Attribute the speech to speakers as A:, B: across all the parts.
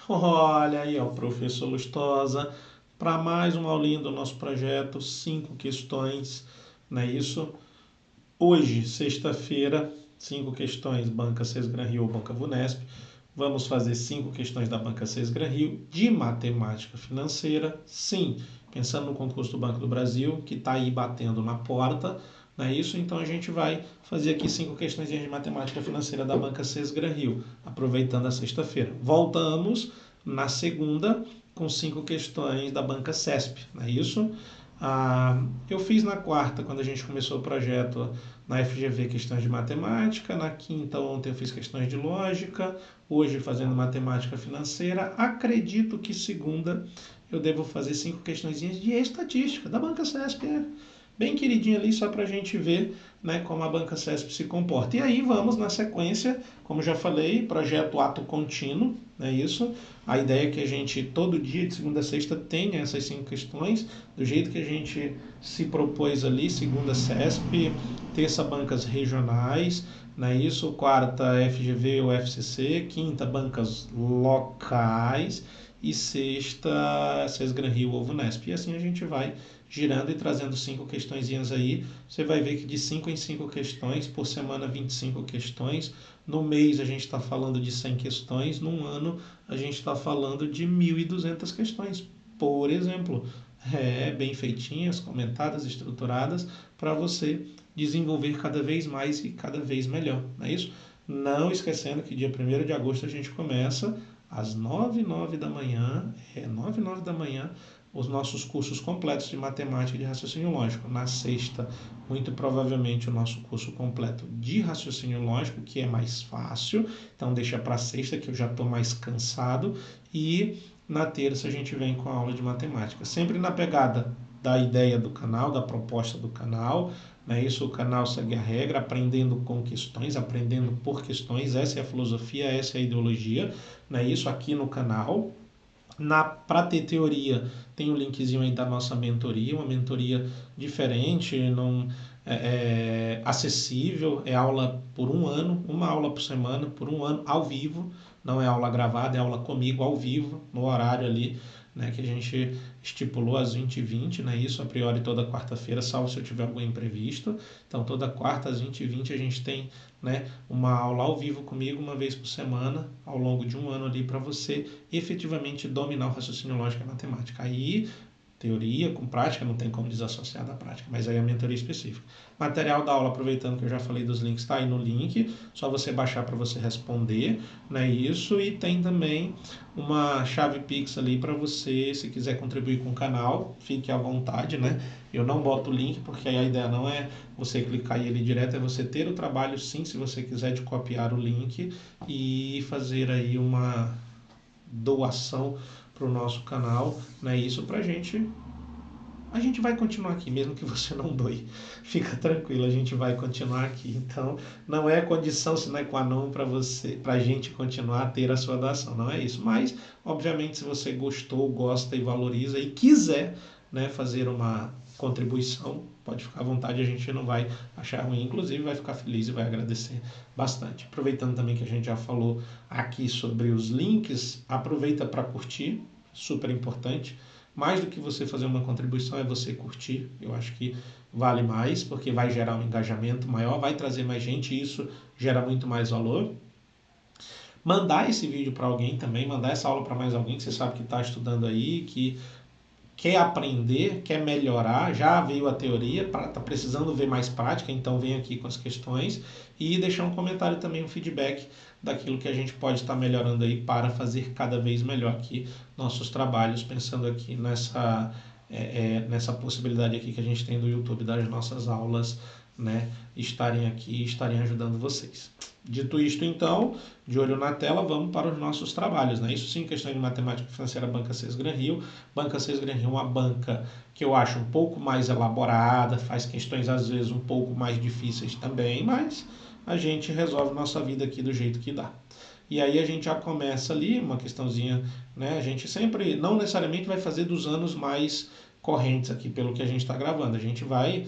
A: Olha aí, ó, professor Lustosa, para mais uma aulinha do nosso projeto, 5 questões, não é isso? Hoje, sexta-feira, 5 questões, Banca Sesgran Rio ou Banca Vunesp. Vamos fazer 5 questões da Banca Sesgran Rio de matemática financeira. Sim, pensando no concurso do Banco do Brasil, que está aí batendo na porta, não é isso? Então a gente vai fazer aqui 5 questões de matemática financeira da Banca Sesgran Rio, aproveitando a sexta-feira. Voltamos na segunda com 5 questões da Banca CESP, não é isso? Eu fiz na quarta, quando a gente começou o projeto na FGV, questões de matemática. Na quinta, ontem, eu fiz questões de lógica. Hoje, fazendo matemática financeira. Acredito que segunda eu devo fazer 5 questões de estatística, da Banca CESP. Bem queridinha ali, só para a gente ver, né, como a Banca CESP se comporta. E aí vamos na sequência, como já falei, projeto ato contínuo, é isso. A ideia é que a gente, todo dia, de segunda a sexta, tenha essas 5 questões, do jeito que a gente se propôs ali, segunda CESP, terça bancas regionais, não é isso? Quarta FGV ou FCC, quinta bancas locais e sexta Sesgran Rio ou Vunesp. E assim a gente vai girando e trazendo 5 questõezinhas aí. Você vai ver que de 5 em 5 questões, por semana 25 questões. No mês a gente está falando de 100 questões, num ano a gente está falando de 1.200 questões, por exemplo. Bem feitinhas, comentadas, estruturadas, para você desenvolver cada vez mais e cada vez melhor, não é isso? Não esquecendo que dia 1º de agosto a gente começa às 9h09 da manhã, 9h09 da manhã, os nossos cursos completos de matemática e de raciocínio lógico. Na sexta, muito provavelmente, o nosso curso completo de raciocínio lógico, que é mais fácil, então deixa para sexta, que eu já estou mais cansado, e na terça a gente vem com a aula de matemática. Sempre na pegada da ideia do canal, da proposta do canal, né? Isso, o canal segue a regra, aprendendo com questões, aprendendo por questões, essa é a filosofia, essa é a ideologia, né? Isso aqui no canal. Para ter teoria, tem o linkzinho aí da nossa mentoria, uma mentoria diferente, não acessível, é aula por um ano, uma aula por semana, por um ano, ao vivo, não é aula gravada, é aula comigo ao vivo, no horário ali, né, que a gente estipulou às 20h20, né, isso a priori toda quarta-feira, salvo se eu tiver algum imprevisto. Então toda quarta às 20h20 a gente tem, né, uma aula ao vivo comigo uma vez por semana, ao longo de um ano ali, para você efetivamente dominar o raciocínio lógico e a matemática. Aí, teoria com prática, não tem como desassociar da prática, mas aí a mentoria específica. Material da aula, aproveitando que eu já falei dos links, está aí no link, só você baixar para você responder, né, isso, e tem também uma chave Pix ali para você, se quiser contribuir com o canal, fique à vontade, né, eu não boto o link, porque aí a ideia não é você clicar ele direto, é você ter o trabalho, sim, se você quiser, de copiar o link e fazer aí uma doação para o nosso canal, né? Isso para a gente vai continuar aqui, mesmo que você não doe. Fica tranquilo, a gente vai continuar aqui. Então, não é condição sine qua non para você, para a gente continuar a ter a sua doação, não é isso. Mas, obviamente, se você gostou, gosta e valoriza e quiser, né, fazer uma contribuição, pode ficar à vontade, a gente não vai achar ruim, inclusive vai ficar feliz e vai agradecer bastante. Aproveitando também que a gente já falou aqui sobre os links, aproveita para curtir, super importante. Mais do que você fazer uma contribuição é você curtir, eu acho que vale mais, porque vai gerar um engajamento maior, vai trazer mais gente e isso gera muito mais valor. Mandar esse vídeo para alguém também, mandar essa aula para mais alguém que você sabe que está estudando aí, que quer aprender, quer melhorar, já veio a teoria, está precisando ver mais prática, então vem aqui com as questões e deixar um comentário também, um feedback daquilo que a gente pode estar melhorando aí para fazer cada vez melhor aqui nossos trabalhos, pensando aqui nessa possibilidade aqui que a gente tem do YouTube, das nossas aulas, né, estarem aqui, estarem ajudando vocês. Dito isto, então, de olho na tela, vamos para os nossos trabalhos, né? Isso sim, questão de matemática financeira, Banca Sesgran Rio. Banca Sesgran Rio é uma banca que eu acho um pouco mais elaborada, faz questões às vezes um pouco mais difíceis também, mas a gente resolve nossa vida aqui do jeito que dá. E aí a gente já começa ali, uma questãozinha, né? A gente sempre, não necessariamente vai fazer dos anos mais correntes aqui, pelo que a gente está gravando. A gente vai,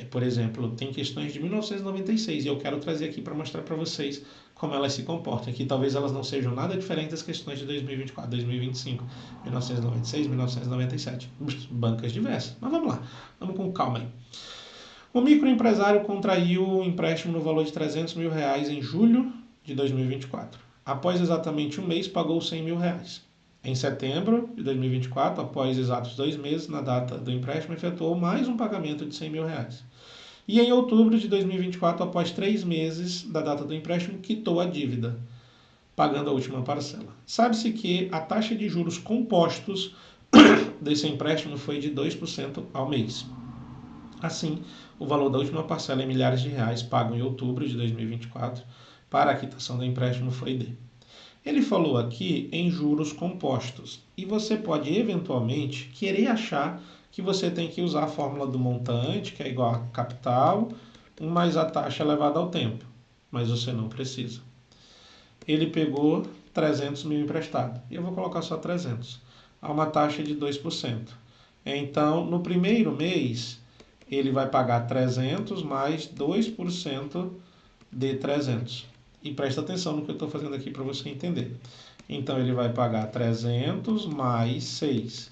A: por exemplo, tem questões de 1996 e eu quero trazer aqui para mostrar para vocês como elas se comportam. Aqui talvez elas não sejam nada diferentes das questões de 2024, 2025, 1996, 1997. Bancas diversas. Mas vamos lá, vamos com calma aí. O microempresário contraiu um empréstimo no valor de R$300 mil em julho de 2024. Após exatamente um mês, pagou R$100 mil. Em setembro de 2024, após exatos 2 meses, na data do empréstimo, efetuou mais um pagamento de R$100 mil. E em outubro de 2024, após 3 meses da data do empréstimo, quitou a dívida, pagando a última parcela. Sabe-se que a taxa de juros compostos desse empréstimo foi de 2% ao mês. Assim, o valor da última parcela em milhares de reais pago em outubro de 2024 para a quitação do empréstimo foi de. Ele falou aqui em juros compostos e você pode eventualmente querer achar que você tem que usar a fórmula do montante, que é igual a capital, mais a taxa elevada ao tempo, mas você não precisa. Ele pegou 300 mil emprestado e eu vou colocar só 300, a uma taxa de 2%. Então, no primeiro mês, ele vai pagar 300 mais 2% de 300. E presta atenção no que eu estou fazendo aqui para você entender. Então, ele vai pagar 300 mais 6.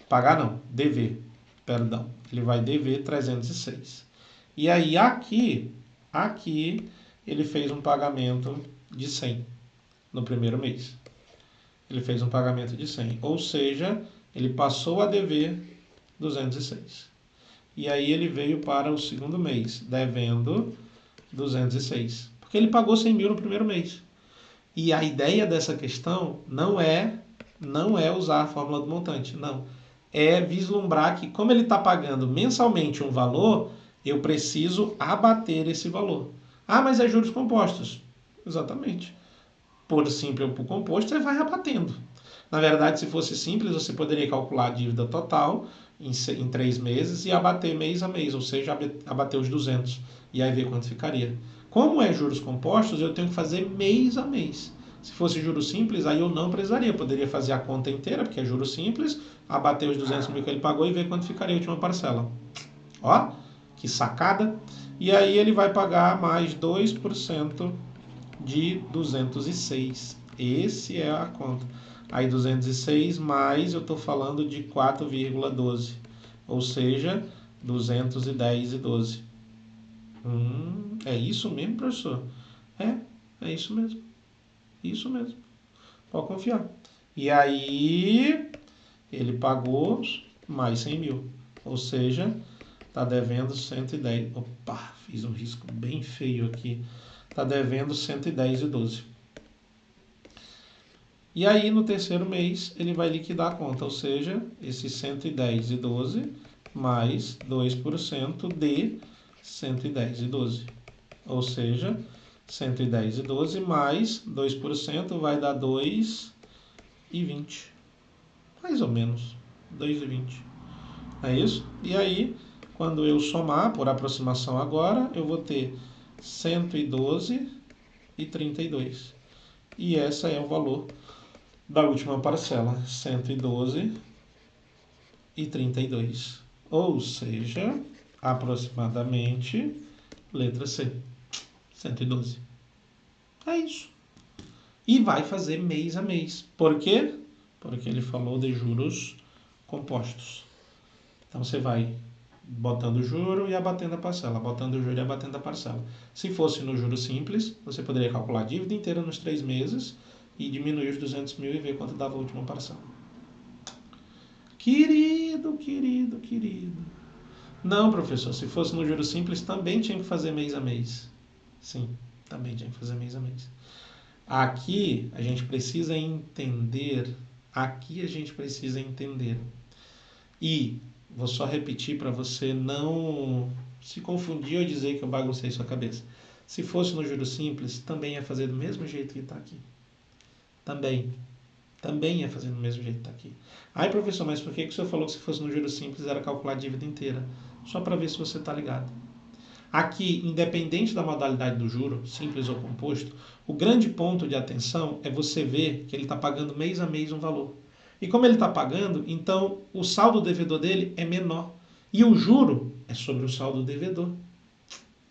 A: Pagar não, dever. Perdão. Ele vai dever 306. E aí, aqui, ele fez um pagamento de 100 no primeiro mês. Ele fez um pagamento de 100. Ou seja, ele passou a dever 206. E aí, ele veio para o segundo mês, devendo 206. Porque ele pagou 100 mil no primeiro mês. E a ideia dessa questão não é usar a fórmula do montante, não. É vislumbrar que, como ele está pagando mensalmente um valor, eu preciso abater esse valor. Ah, mas é juros compostos. Exatamente. Por simples ou por composto, você vai abatendo. Na verdade, se fosse simples, você poderia calcular a dívida total em 3 meses e abater mês a mês, ou seja, abater os 200 e aí ver quanto ficaria. Como é juros compostos, eu tenho que fazer mês a mês. Se fosse juros simples, aí eu não precisaria. Eu poderia fazer a conta inteira, porque é juros simples, abater os 200 mil que ele pagou e ver quanto ficaria a última parcela. Ó, que sacada. E aí ele vai pagar mais 2% de 206. Esse é a conta. Aí 206 mais, eu estou falando de 4,12. Ou seja, 210,12. É isso mesmo, professor? É isso mesmo. Isso mesmo. Pode confiar. E aí, ele pagou mais 100 mil. Ou seja, está devendo 110. Opa, fiz um risco bem feio aqui. Está devendo 110,12. E aí, no terceiro mês, ele vai liquidar a conta. Ou seja, esse 110,12 mais 2% de 110,12. Ou seja, 110,12 mais 2% vai dar 2,20. Mais ou menos, 2,20. É isso? E aí, quando eu somar, por aproximação agora, eu vou ter 112,32. E esse é o valor da última parcela, 112,32. Ou seja, aproximadamente, letra C, 112. É isso. E vai fazer mês a mês. Por quê? Porque ele falou de juros compostos. Então você vai botando o juro e abatendo a parcela, botando o juro e abatendo a parcela. Se fosse no juro simples, você poderia calcular a dívida inteira nos 3 meses e diminuir os 200 mil e ver quanto dava a última parcela. Querido. Não, professor, se fosse no juro simples, também tinha que fazer mês a mês. Sim, também tinha que fazer mês a mês. Aqui a gente precisa entender. E vou só repetir para você não se confundir ou dizer que eu baguncei sua cabeça. Se fosse no juro simples, também ia fazer do mesmo jeito que está aqui. Também ia fazer do mesmo jeito que está aqui. Ai, professor, mas por que o senhor falou que se fosse no juro simples era calcular a dívida inteira? Só para ver se você está ligado. Aqui, independente da modalidade do juro, simples ou composto, o grande ponto de atenção é você ver que ele está pagando mês a mês um valor. E como ele está pagando, então o saldo devedor dele é menor. E o juro é sobre o saldo devedor.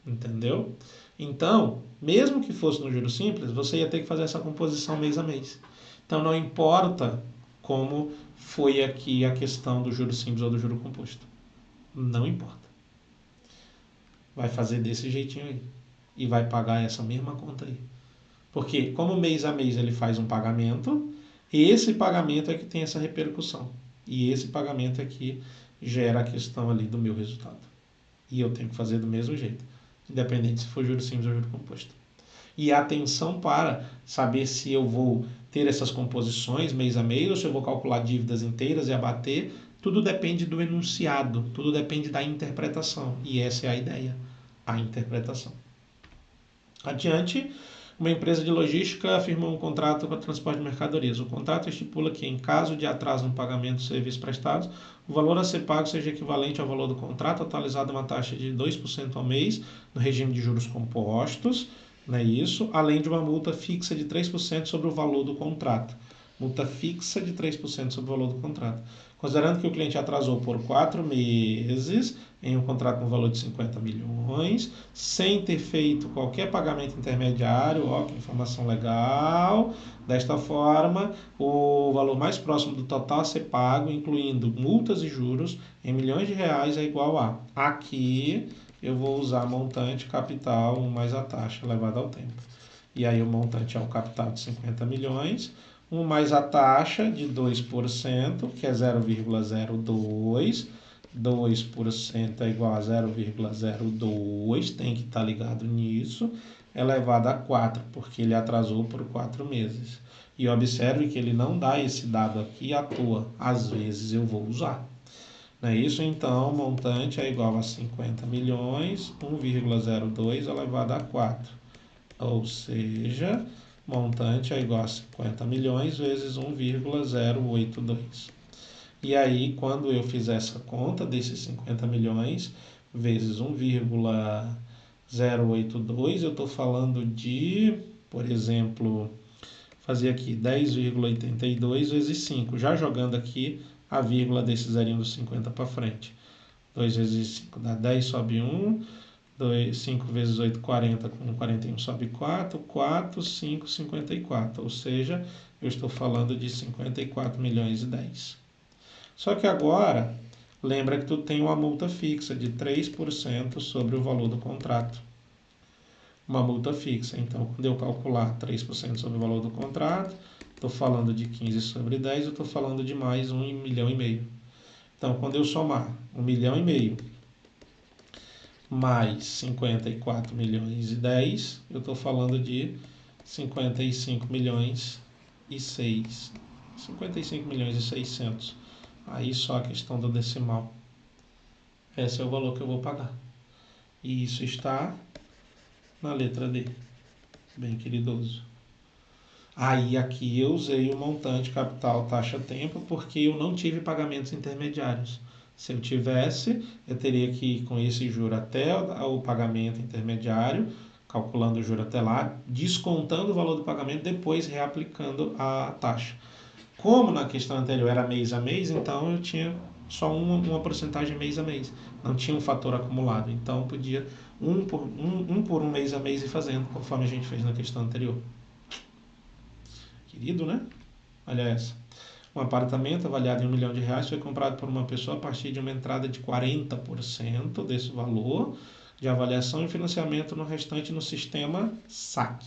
A: Entendeu? Então, mesmo que fosse no juro simples, você ia ter que fazer essa composição mês a mês. Então, não importa como foi aqui a questão do juro simples ou do juro composto. Não importa. Vai fazer desse jeitinho aí. E vai pagar essa mesma conta aí. Porque como mês a mês ele faz um pagamento, esse pagamento é que tem essa repercussão. E esse pagamento é que gera a questão ali do meu resultado. E eu tenho que fazer do mesmo jeito, independente se for juro simples ou juro composto. E atenção para saber se eu vou ter essas composições mês a mês ou se eu vou calcular dívidas inteiras e abater. Tudo depende do enunciado, tudo depende da interpretação. E essa é a ideia, a interpretação. Adiante, uma empresa de logística firmou um contrato para transporte de mercadorias. O contrato estipula que, em caso de atraso no pagamento dos serviços prestados, o valor a ser pago seja equivalente ao valor do contrato, atualizado em uma taxa de 2% ao mês, no regime de juros compostos, não é isso? Além de uma multa fixa de 3% sobre o valor do contrato. Multa fixa de 3% sobre o valor do contrato. Considerando que o cliente atrasou por 4 meses em um contrato no valor de 50 milhões, sem ter feito qualquer pagamento intermediário, ó, que informação legal. Desta forma, o valor mais próximo do total a ser pago, incluindo multas e juros, em milhões de reais é igual a... Aqui eu vou usar montante, capital, mais a taxa elevada ao tempo. E aí o montante é o capital de 50 milhões, mais a taxa de 2%, que é 0,02. 2% é igual a 0,02, tem que estar ligado nisso, elevado a 4, porque ele atrasou por 4 meses. E observe que ele não dá esse dado aqui à toa, às vezes eu vou usar. Não é isso? Então, montante é igual a 50 milhões, 1,02 elevado a 4. Ou seja, montante é igual a 50 milhões vezes 1,082. E aí, quando eu fizer essa conta desses 50 milhões vezes 1,082, eu estou falando de, por exemplo, fazer aqui 10,82 vezes 5, já jogando aqui a vírgula desse zerinho dos 50 para frente. 2 vezes 5 dá 10, sobe 1. 5 vezes 8, 40, com 41 sobe 4, 4, 5, 54. Ou seja, eu estou falando de 54 milhões e 10. Só que agora, lembra que tu tem uma multa fixa de 3% sobre o valor do contrato. Uma multa fixa. Então, quando eu calcular 3% sobre o valor do contrato, estou falando de 15 sobre 10, eu estou falando de mais 1,5 milhão. Então, quando eu somar 1,5 milhão mais 54 milhões e 10, eu estou falando de 55 milhões e 6. 55 milhões e 600. Aí só a questão do decimal. Esse é o valor que eu vou pagar. E isso está na letra D. Bem queridoso. Aí aqui eu usei o montante, capital, taxa, tempo, porque eu não tive pagamentos intermediários. Se eu tivesse, eu teria que ir com esse juro até o pagamento intermediário, calculando o juro até lá, descontando o valor do pagamento, depois reaplicando a taxa. Como na questão anterior era mês a mês, então eu tinha só uma porcentagem mês a mês. Não tinha um fator acumulado. Então podia um por um mês a mês ir fazendo, conforme a gente fez na questão anterior. Querido, né? Olha essa. Um apartamento avaliado em R$1 milhão foi comprado por uma pessoa a partir de uma entrada de 40% desse valor de avaliação e financiamento no restante no sistema SAC,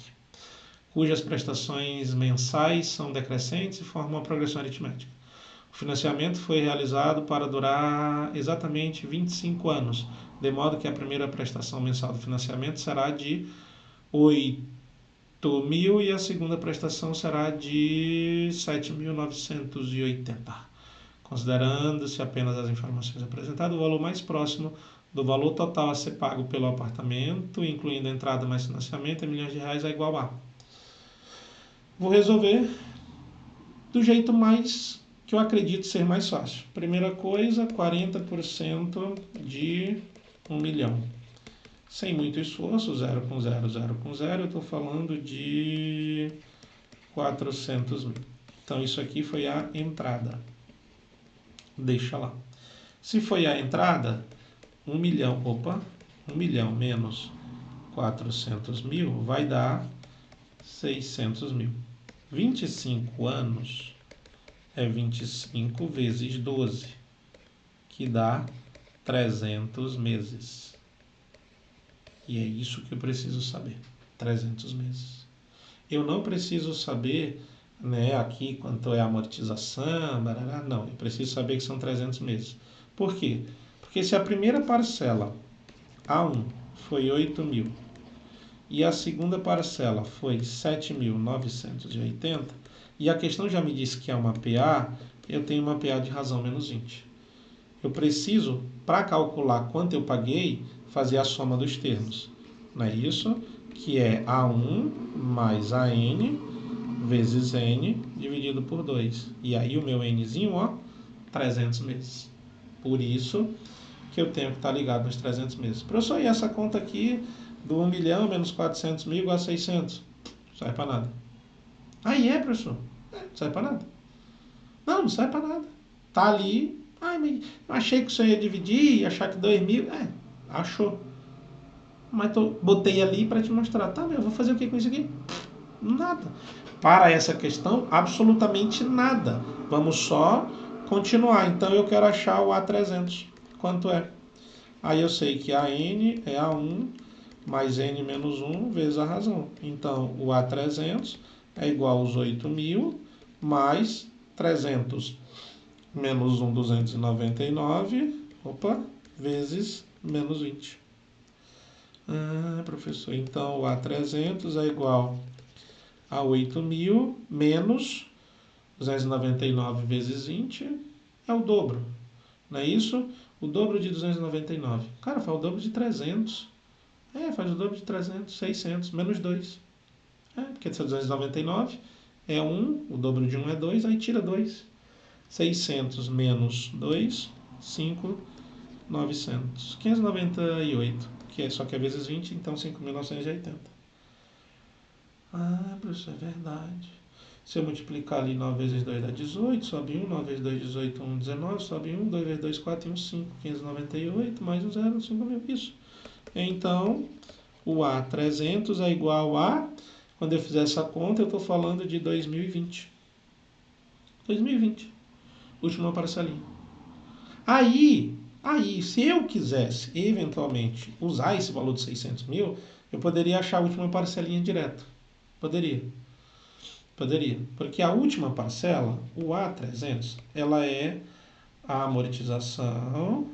A: cujas prestações mensais são decrescentes e formam uma progressão aritmética. O financiamento foi realizado para durar exatamente 25 anos, de modo que a primeira prestação mensal do financiamento será de 8.000 e a segunda prestação será de 7.980. Considerando-se apenas as informações apresentadas, o valor mais próximo do valor total a ser pago pelo apartamento, incluindo a entrada mais financiamento, em milhões de reais, é igual a... Vou resolver do jeito mais que eu acredito ser mais fácil. Primeira coisa, 40% de 1 milhão. Sem muito esforço, 0 com 0, 0 com 0, eu estou falando de 400 mil. Então, isso aqui foi a entrada. Deixa lá. Se foi a entrada, 1 milhão, 1 milhão menos 400 mil vai dar 600 mil. 25 anos é 25 vezes 12, que dá 300 meses. E é isso que eu preciso saber, 300 meses. Eu não preciso saber, né, aqui quanto é a amortização, barará, não. Eu preciso saber que são 300 meses. Por quê? Porque se a primeira parcela, A1, foi 8 mil, e a segunda parcela foi 7.980, e a questão já me disse que é uma PA, eu tenho uma PA de razão menos 20. Eu preciso, para calcular quanto eu paguei, fazer a soma dos termos. Não é isso? Que é A1 mais AN vezes N dividido por 2. E aí o meu Nzinho, ó, 300 meses. Por isso que eu tenho que estar ligado nos 300 meses. Professor, e essa conta aqui do 1 milhão menos 400 mil igual a 600? Não serve para nada. Aí professor. Não serve para nada. Não serve para nada. Tá ali. Ai, mas eu achei que você ia dividir e achar que 2 mil. Achou. Mas botei ali para te mostrar. Tá, mas eu vou fazer o que com isso aqui? Nada. Para essa questão, absolutamente nada. Vamos só continuar. Então eu quero achar o A300. Quanto é? Aí eu sei que a N é A1 mais N menos 1 vezes a razão. Então o A300 é igual aos 8.000 mais 300 menos 1, 299, vezes menos 20. Professor, então o A300 é igual a 8.000 menos 299 vezes 20 é o dobro, não é isso? O dobro de 299. Cara, faz o dobro de 300. Faz o dobro de 300, 600, menos 2. Porque esse 299 é 1, o dobro de 1 é 2, aí tira 2. 600 menos 2, 5, 900. 598, só que é vezes 20, então 5.980. Professor, é verdade. Se eu multiplicar ali 9 vezes 2 dá 18, sobe 1, 9 vezes 2, 18, 1, 19, sobe 1, 2 vezes 2, 4 e 1, 5, 598, mais um 0, 5.000, isso. Então, o A300 é igual a, quando eu fizer essa conta, eu estou falando de 2020. 2020, última parcelinha. Aí, se eu quisesse, eventualmente, usar esse valor de 600 mil, eu poderia achar a última parcelinha direto. Poderia. Porque a última parcela, o A300, ela é a amortização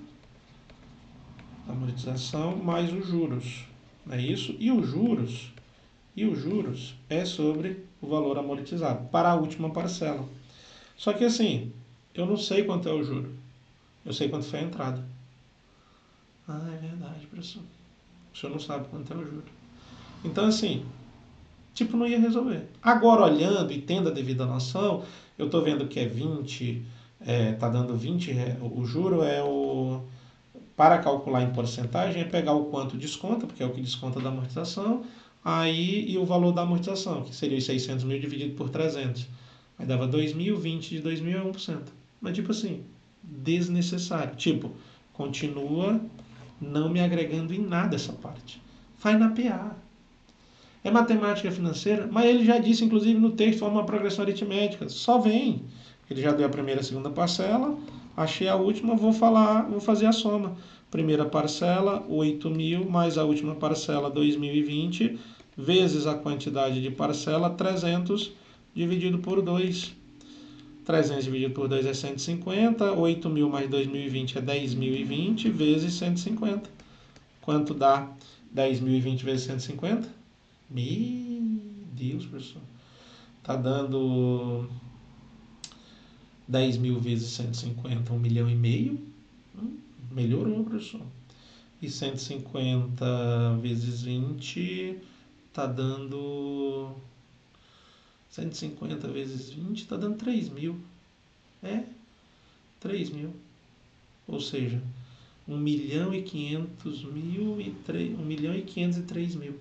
A: mais os juros. Não é isso? E os juros é sobre o valor amortizado para a última parcela. Só que assim, eu não sei quanto é o juro. Eu sei quanto foi a entrada. É verdade, professor. O senhor não sabe quanto é o juro. Então assim, não ia resolver. Agora, olhando e tendo a devida noção, eu estou vendo que é 20, está dando 20, o juro é o... Para calcular em porcentagem, é pegar o quanto desconta, porque é o que desconta da amortização, aí e o valor da amortização, que seria os 600 mil dividido por 300. Aí dava 2.000, 20 de 2.000 é 1%. Mas assim, desnecessário. Continua não me agregando em nada essa parte. Faz na PA. É matemática financeira, mas ele já disse, inclusive no texto, forma uma progressão aritmética. Só vem. Ele já deu a primeira e a segunda parcela, achei a última, vou fazer a soma. Primeira parcela, 8.000, mais a última parcela, 2020, vezes a quantidade de parcela, 300, dividido por 2. 300 dividido por 2 é 150, 8.000 mais 2020 é 10.020, vezes 150. Quanto dá 10.020 vezes 150? Meu Deus, professor. Está dando 10 mil vezes 150, 1,5 milhão. Melhorou, professor. E 150 vezes 20 está dando... 150 vezes 20 está dando 3 mil. 3 mil. Ou seja, 1.500.000 e 1.503 mil.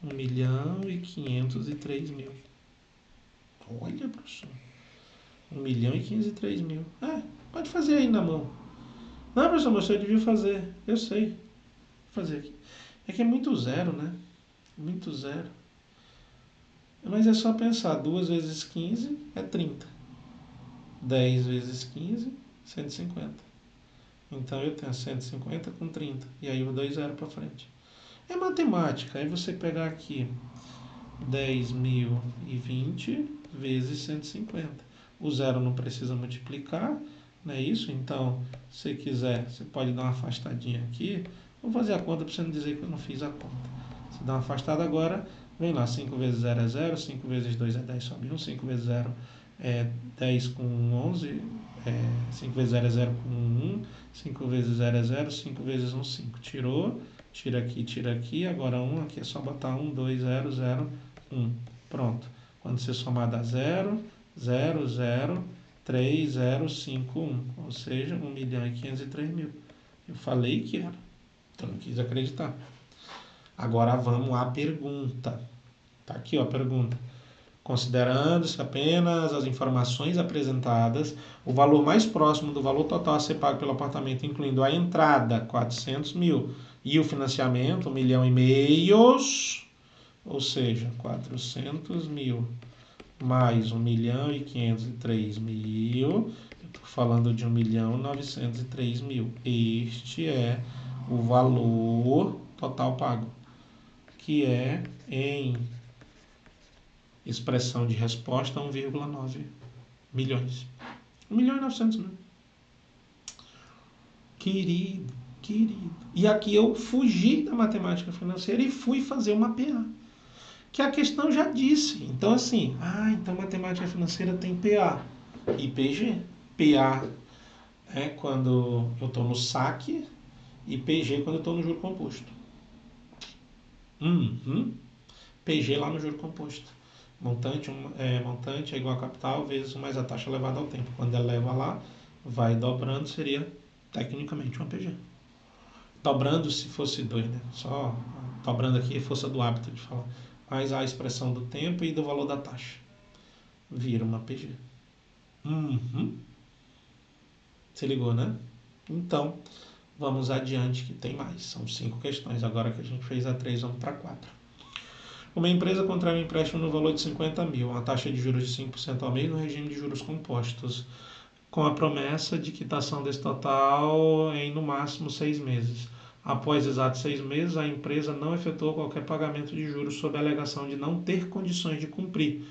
A: 1.503.000. Olha, professor. 1.503.000. Pode fazer aí na mão. Não, professor, mas eu devia fazer. Eu sei. Vou fazer aqui. É que é muito zero, né? Muito zero. Mas é só pensar, 2 vezes 15 é 30. 10 vezes 15, 150. Então eu tenho 150 com 30. E aí eu vou 2 zeros para frente. É matemática. Aí você pegar aqui 10.020 vezes 150. O zero não precisa multiplicar, não é isso? Então, se quiser, você pode dar uma afastadinha aqui. Vou fazer a conta para você não dizer que eu não fiz a conta. Você dá uma afastada agora, vem lá, 5 vezes 0 é 0, 5 vezes 2 é 10, sobe 1, 5 vezes 0 é 10 com 11, 5 vezes 0 é 0 com 1, 5 vezes 0 é 0, 5 vezes 1, 5. Tirou, tira aqui, agora 1, aqui é só botar 1, 2, 0, 0, 1. Pronto. Quando você somar dá 0, 0, 0, 3, 0, 5, 1. Ou seja, 1.503.000. Eu falei que era. Então não quis acreditar. Agora vamos à pergunta. Tá aqui ó, a pergunta. Considerando-se apenas as informações apresentadas, o valor mais próximo do valor total a ser pago pelo apartamento, incluindo a entrada, 400 mil, e o financiamento, 1,5 milhão, ou seja, 400 mil mais 1.503.000, eu estou falando de 1.903.000. Este é o valor total pago, que é em expressão de resposta 1,9 milhões. 1.900.000. Querido, querido. E aqui eu fugi da matemática financeira e fui fazer uma PA. Que a questão já disse. Então, assim, então matemática financeira tem PA e PG. PA é quando eu estou no saque e PG quando eu estou no juro composto. PG lá no juro composto. Montante é igual a capital vezes mais a taxa elevada ao tempo. Quando ela leva lá, vai dobrando, seria tecnicamente uma PG. Dobrando se fosse 2, né? Só dobrando aqui é força do hábito de falar. Mais a expressão do tempo e do valor da taxa. Vira uma PG. Se ligou, né? Então, vamos adiante que tem mais. São 5 questões. Agora que a gente fez a 3, vamos para 4. Uma empresa contrai um empréstimo no valor de 50 mil, uma taxa de juros de 5% ao mês no regime de juros compostos, com a promessa de quitação desse total em no máximo 6 meses. Após exatos 6 meses, a empresa não efetuou qualquer pagamento de juros sob a alegação de não ter condições de cumprir,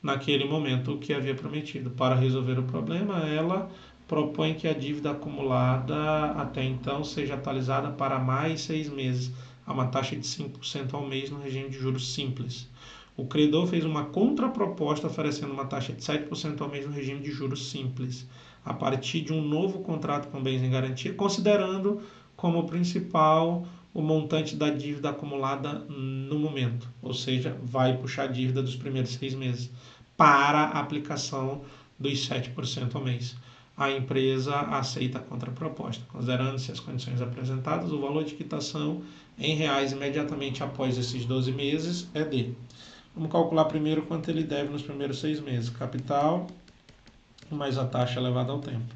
A: naquele momento, o que havia prometido. Para resolver o problema, ela propõe que a dívida acumulada até então seja atualizada para mais 6 meses, a uma taxa de 5% ao mês no regime de juros simples. O credor fez uma contraproposta oferecendo uma taxa de 7% ao mês no regime de juros simples, a partir de um novo contrato com bens em garantia, considerando como principal o montante da dívida acumulada no momento, ou seja, vai puxar a dívida dos primeiros 6 meses para a aplicação dos 7% ao mês. A empresa aceita a contraproposta. Considerando-se as condições apresentadas, o valor de quitação em reais imediatamente após esses 12 meses é de. Vamos calcular primeiro quanto ele deve nos primeiros 6 meses. Capital mais a taxa elevada ao tempo.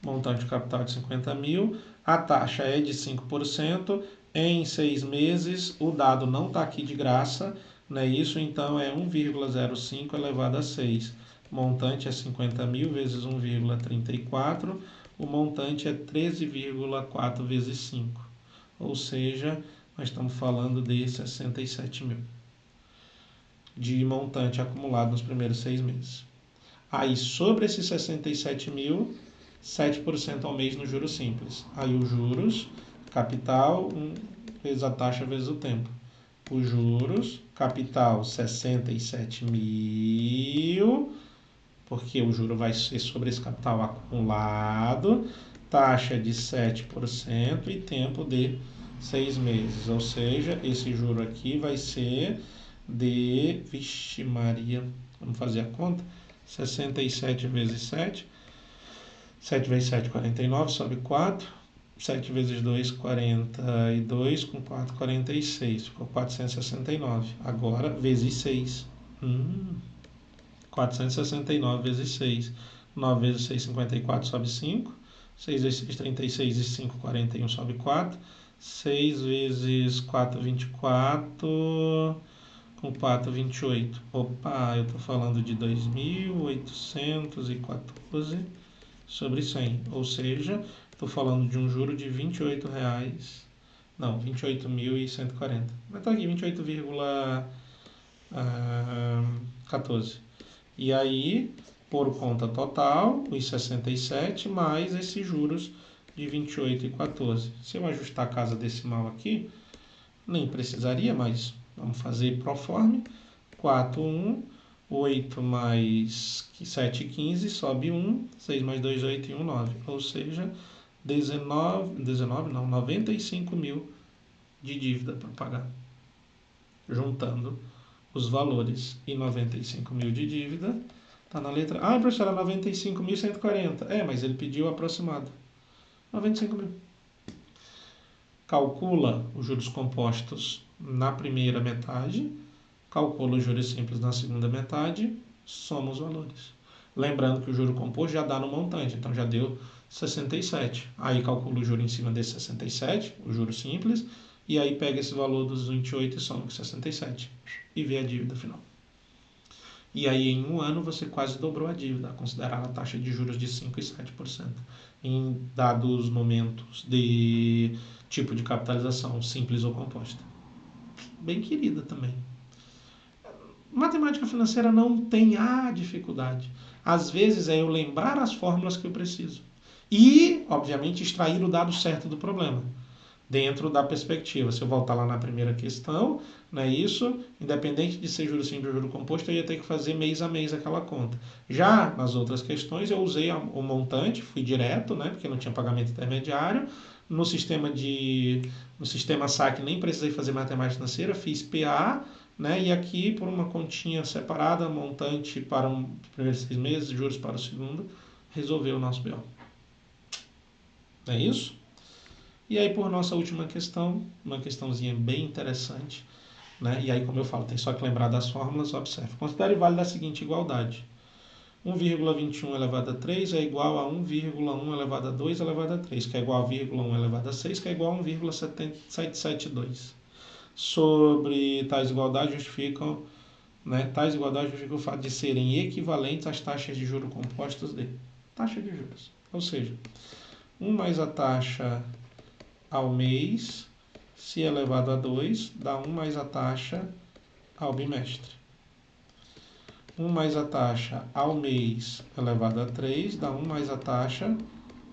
A: Montante de capital de 50 mil. A taxa é de 5%. Em 6 meses, o dado não está aqui de graça, não é isso? Então é 1,05 elevado a 6. Montante é 50 mil vezes 1,34. O montante é 13,4 vezes 5. Ou seja, nós estamos falando de 67 mil de montante acumulado nos primeiros 6 meses. Aí, sobre esses 67 mil, 7% ao mês no juros simples. Aí, os juros, capital, vezes a taxa vezes o tempo. Os juros, capital, 67 mil, porque o juro vai ser sobre esse capital acumulado, taxa de 7% e tempo de 6 meses. Ou seja, esse juro aqui vai ser de, vixe Maria, vamos fazer a conta, 67 vezes 7, 7 vezes 7, 49, sobe 4, 7 vezes 2, 42, com 4, 46, ficou 469. Agora, vezes 6. 469 vezes 6. 9 vezes 6, 54, sobe 5. 6 vezes 6, 36 e 5, 41, sobe 4. 6 vezes 4,24 com 4,28. Opa, eu estou falando de 2.814 sobre 100. Ou seja, estou falando de um juro de R$ 28. Não, 28.140. Mas está aqui, 28,14. E aí, por conta total, os 67 mais esses juros de 28,14. Se eu ajustar a casa decimal aqui, nem precisaria, mas vamos fazer proforme. 4, 8 mais 7, 15, sobe 1, 6 mais 2, 8 e 1, 9. Ou seja, 19 não, 95 mil de dívida para pagar. Juntando os valores e 95 mil de dívida, está na letra... Ah, professor, era 95.140. Mas ele pediu aproximado. 95 mil. Calcula os juros compostos na primeira metade, calcula os juros simples na segunda metade, soma os valores. Lembrando que o juro composto já dá no montante, então já deu 67. Aí calcula o juro em cima desse 67, o juro simples, e aí pega esse valor dos 28 e soma com 67. E vê a dívida final. E aí em um ano você quase dobrou a dívida, considerando a taxa de juros de 5% e 7%. Em dados momentos de tipo de capitalização, simples ou composta. Bem querida também. Matemática financeira não tem a dificuldade. Às vezes é eu lembrar as fórmulas que eu preciso. E, obviamente, extrair o dado certo do problema. Dentro da perspectiva. Se eu voltar lá na primeira questão, não é isso? Independente de ser juro simples ou juro composto, eu ia ter que fazer mês a mês aquela conta. Já nas outras questões, eu usei o montante, fui direto, né? Porque não tinha pagamento intermediário. No sistema saque nem precisei fazer matemática financeira, fiz PA, né? E aqui, por uma continha separada, montante para os primeiros 6 meses, juros para o segundo, resolveu o nosso BO. É isso? E aí, por nossa última questão, uma questãozinha bem interessante, né? E aí, como eu falo, tem só que lembrar das fórmulas, observe. Considere válida a seguinte igualdade. 1,21 elevado a 3 é igual a 1,1 elevado a 2 elevado a 3, que é igual a 1,1 elevado a 6, que é igual a 1,772. Sobre tais igualdades justificam, né? Tais igualdades justificam o fato de serem equivalentes às taxas de juros compostos de taxa de juros. Ou seja, 1 mais a taxa ao mês, se elevado a 2, dá 1 mais a taxa ao bimestre. 1 mais a taxa ao mês elevado a 3, dá 1 mais a taxa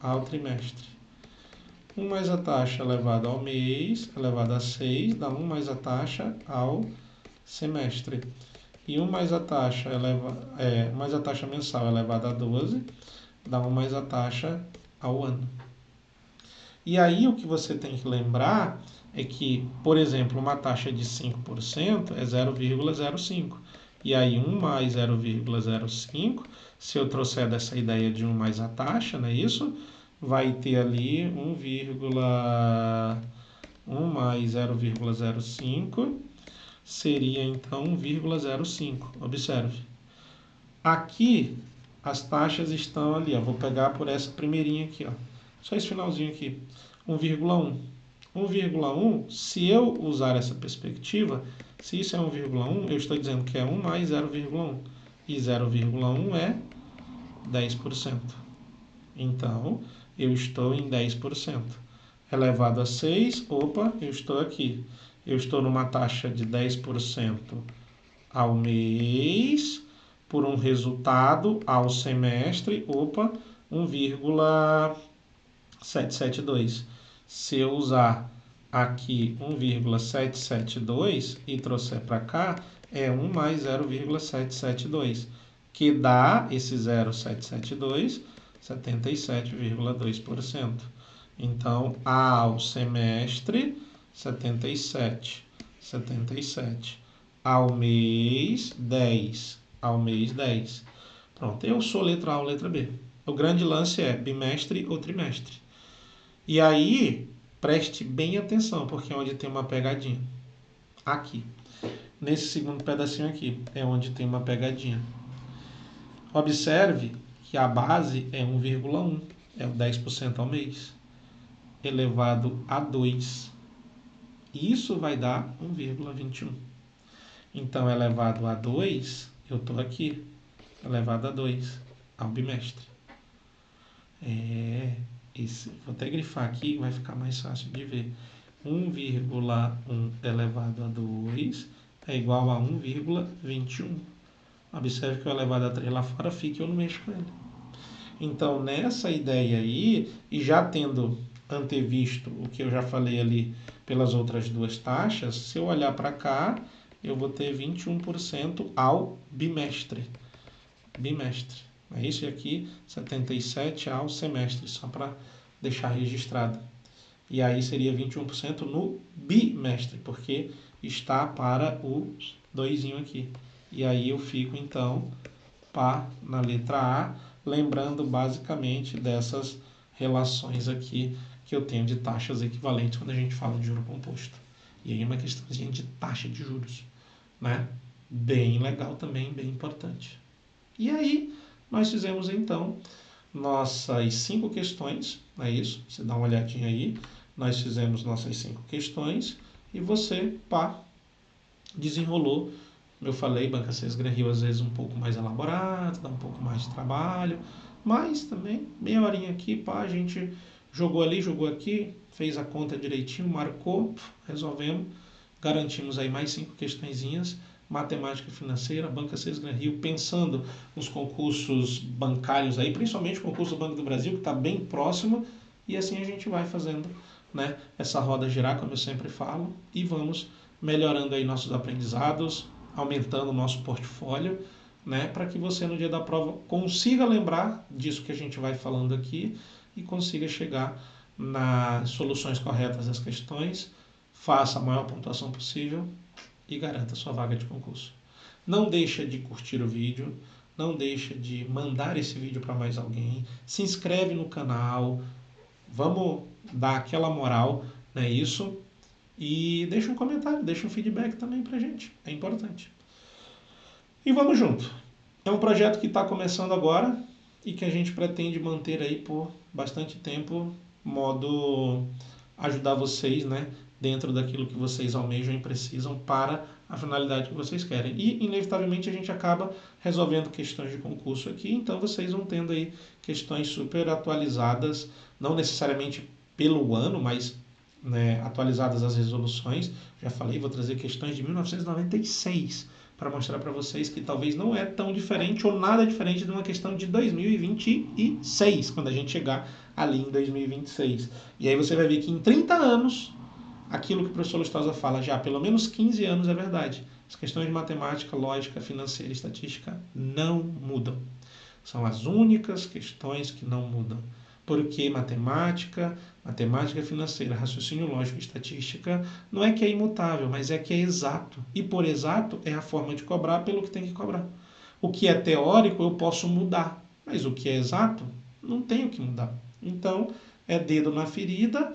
A: ao trimestre. 1 mais a taxa elevado ao mês elevado a 6, dá 1 mais a taxa ao semestre. E 1 mais a taxa, mais a taxa mensal elevado a 12, dá 1 mais a taxa ao ano. E aí o que você tem que lembrar é que, por exemplo, uma taxa de 5% é 0,05. E aí 1 mais 0,05, se eu trouxer dessa ideia de 1 mais a taxa, não é isso? Vai ter ali 1 mais 0,05, seria então 1,05. Observe. Aqui as taxas estão ali, ó. Vou pegar por essa primeirinha aqui, ó. Só esse finalzinho aqui, 1,1. 1,1, se eu usar essa perspectiva, se isso é 1,1, eu estou dizendo que é 1 mais 0,1. E 0,1 é 10%. Então, eu estou em 10%. Elevado a 6, opa, eu estou aqui. Eu estou numa taxa de 10% ao mês, por um resultado ao semestre, opa, 1,772. Se eu usar aqui 1,772 e trouxer para cá, é 1 mais 0,772, que dá esse 0,772, 77,2%. Então, ao semestre, 77. Ao mês, 10. Ao mês, 10. Pronto, eu sou letra A ou letra B. O grande lance é bimestre ou trimestre. E aí, preste bem atenção, porque é onde tem uma pegadinha. Aqui. Nesse segundo pedacinho aqui, é onde tem uma pegadinha. Observe que a base é 1,1, é o 10% ao mês, elevado a 2. Isso vai dar 1,21. Então, elevado a 2, eu estou aqui, elevado a 2, ao bimestre. Vou até grifar aqui, vai ficar mais fácil de ver. 1,1 elevado a 2 é igual a 1,21. Observe que o elevado a 3 lá fora fica e eu não mexo com ele. Então, nessa ideia aí, e já tendo antevisto o que eu já falei ali pelas outras duas taxas, se eu olhar para cá, eu vou ter 21% ao bimestre. Bimestre. É isso aqui, 77 ao semestre, só para deixar registrado. E aí seria 21% no bimestre, porque está para o 2 aqui. E aí eu fico, então, na letra A, lembrando basicamente dessas relações aqui que eu tenho de taxas equivalentes quando a gente fala de juro composto. E aí uma questãozinha de taxa de juros, né? Bem legal também, bem importante. E aí nós fizemos então nossas 5 questões, não é isso? Você dá uma olhadinha aí. Nós fizemos nossas 5 questões e você, desenrolou. Eu falei, Banca 6 Gran Rio às vezes um pouco mais elaborado, dá um pouco mais de trabalho, mas também meia horinha aqui, a gente jogou ali, jogou aqui, fez a conta direitinho, marcou, resolvemos, garantimos aí mais 5 questõezinhas, matemática financeira, Banca 6 Gran Rio, pensando nos concursos bancários aí, principalmente o concurso do Banco do Brasil, que está bem próximo, e assim a gente vai fazendo, né, essa roda girar, como eu sempre falo, e vamos melhorando aí nossos aprendizados, aumentando o nosso portfólio, né, para que você no dia da prova consiga lembrar disso que a gente vai falando aqui e consiga chegar nas soluções corretas das questões, faça a maior pontuação possível e garanta sua vaga de concurso. Não deixa de curtir o vídeo, não deixa de mandar esse vídeo para mais alguém, se inscreve no canal, vamos dar aquela moral, não é isso? E deixa um comentário, deixa um feedback também pra gente, é importante. E vamos junto. É um projeto que está começando agora e que a gente pretende manter aí por bastante tempo, modo ajudar vocês, né, dentro daquilo que vocês almejam e precisam para a finalidade que vocês querem. E, inevitavelmente, a gente acaba resolvendo questões de concurso aqui, então vocês vão tendo aí questões super atualizadas, não necessariamente pelo ano, mas, né, atualizadas as resoluções. Já falei, vou trazer questões de 1996 para mostrar para vocês que talvez não é tão diferente ou nada diferente de uma questão de 2026, quando a gente chegar ali em 2026. E aí você vai ver que em 30 anos, aquilo que o professor Lustosa fala já há pelo menos 15 anos é verdade. As questões de matemática, lógica, financeira e estatística não mudam. São as únicas questões que não mudam. Porque matemática financeira, raciocínio lógico e estatística não é que é imutável, mas é que é exato. E por exato é a forma de cobrar pelo que tem que cobrar. O que é teórico eu posso mudar, mas o que é exato não tenho que mudar. Então é dedo na ferida,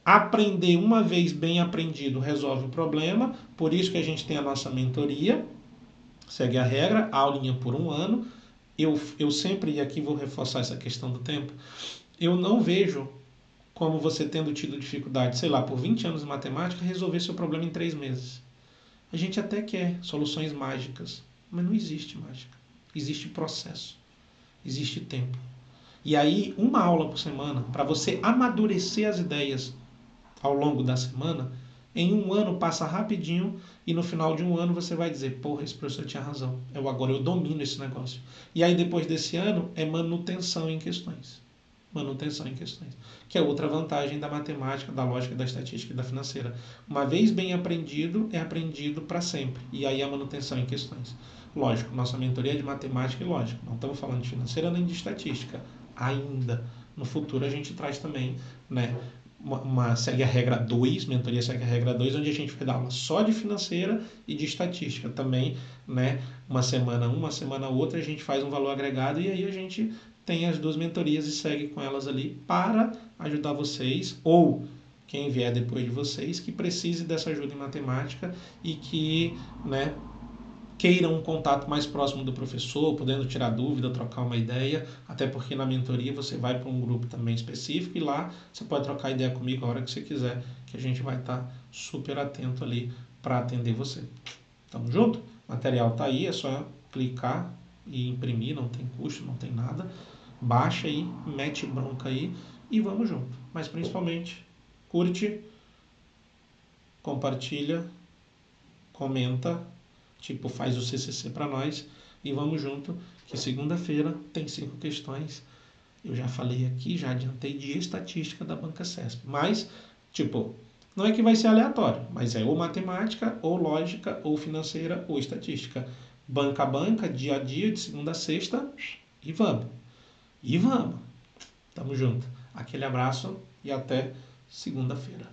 A: aprender uma vez bem aprendido resolve o problema, por isso que a gente tem a nossa mentoria, segue a regra, aulinha por 1 ano. Eu sempre, e aqui vou reforçar essa questão do tempo, eu não vejo como você tendo tido dificuldade, sei lá, por 20 anos em matemática, resolver seu problema em 3 meses. A gente até quer soluções mágicas, mas não existe mágica. Existe processo, existe tempo. E aí, 1 aula por semana, para você amadurecer as ideias ao longo da semana, em 1 ano passa rapidinho e no final de 1 ano você vai dizer, porra, esse professor tinha razão, agora eu domino esse negócio. E aí depois desse ano é manutenção em questões. Manutenção em questões. Que é outra vantagem da matemática, da lógica, da estatística e da financeira. Uma vez bem aprendido, é aprendido para sempre. E aí a manutenção em questões. Lógico, nossa mentoria é de matemática e lógica. Não estamos falando de financeira nem de estatística. Ainda. No futuro a gente traz também, né, segue a regra 2, mentoria segue a regra 2, onde a gente vai dar aula só de financeira e de estatística. Também, né, uma semana outra, a gente faz um valor agregado e aí a gente tem as 2 mentorias e segue com elas ali para ajudar vocês, ou quem vier depois de vocês, que precise dessa ajuda em matemática e que, né, queiram um contato mais próximo do professor, podendo tirar dúvida, trocar uma ideia, até porque na mentoria você vai para um grupo também específico e lá você pode trocar ideia comigo a hora que você quiser, que a gente vai estar super atento ali para atender você. Tamo junto? O material tá aí, é só clicar e imprimir, não tem custo, não tem nada. Baixa aí, mete bronca aí e vamos junto. Mas principalmente, curte, compartilha, comenta, tipo, faz o CCC para nós e vamos junto, que segunda-feira tem 5 questões. Eu já falei aqui, já adiantei de estatística da Banca CESP. Mas, tipo, não é que vai ser aleatório, mas é ou matemática, ou lógica, ou financeira, ou estatística. Banca a banca, dia a dia, de segunda a sexta, e vamos. E vamos. Tamo junto. Aquele abraço e até segunda-feira.